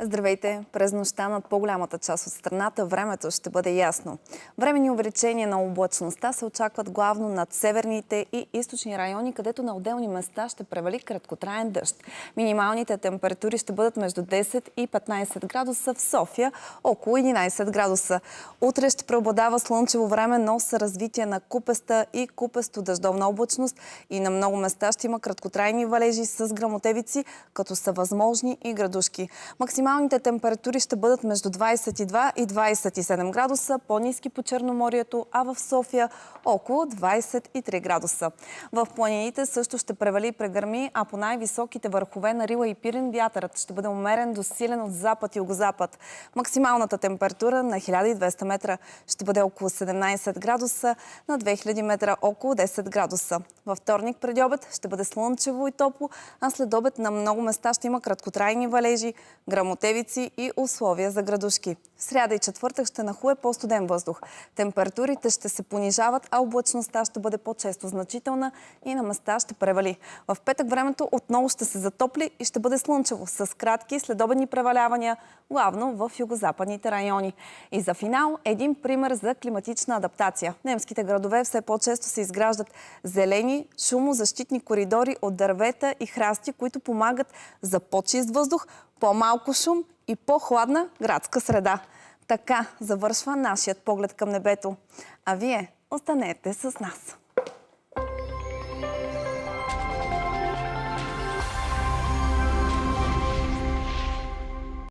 Здравейте! През нощта над по-голямата част от страната времето ще бъде ясно. Временни увеличения на облачността се очакват главно над северните и източни райони, където на отделни места ще превали краткотраен дъжд. Минималните температури ще бъдат между 10 и 15 градуса, в София около 11 градуса. Утре ще преобладава слънчево време, но с развитие на купеста и купесто-дъждовна облачност и на много места ще има краткотрайни валежи с гръмотевици, като са възможни и градушки. Максималните температури ще бъдат между 22 и 27 градуса, по-ниски по Черноморието, а в София около 23 градуса. В планините също ще превали и прегърми, а по най-високите върхове на Рила и Пирин вятърът ще бъде умерен до силен от запад и югозапад. Максималната температура на 1200 метра ще бъде около 17 градуса, на 2000 метра около 10 градуса. Във вторник преди обед ще бъде слънчево и топло, а след обед на много места ще има краткотрайни валежи, гръмотевици и условия за градушки. В сряда и четвъртък ще нахлуе по-студен въздух. Температурите ще се понижават, а облачността ще бъде по-често значителна и на места ще превали. В петък времето отново ще се затопли и ще бъде слънчево, с кратки следобедни превалявания, главно в югозападните райони. И за финал един пример за климатична адаптация. Немските градове все по-често се изграждат зелени, шумозащитни коридори от дървета и храсти, които помагат за по-чист въздух, по-малко шум и по-хладна градска среда. Така завършва нашият поглед към небето. А вие останете с нас.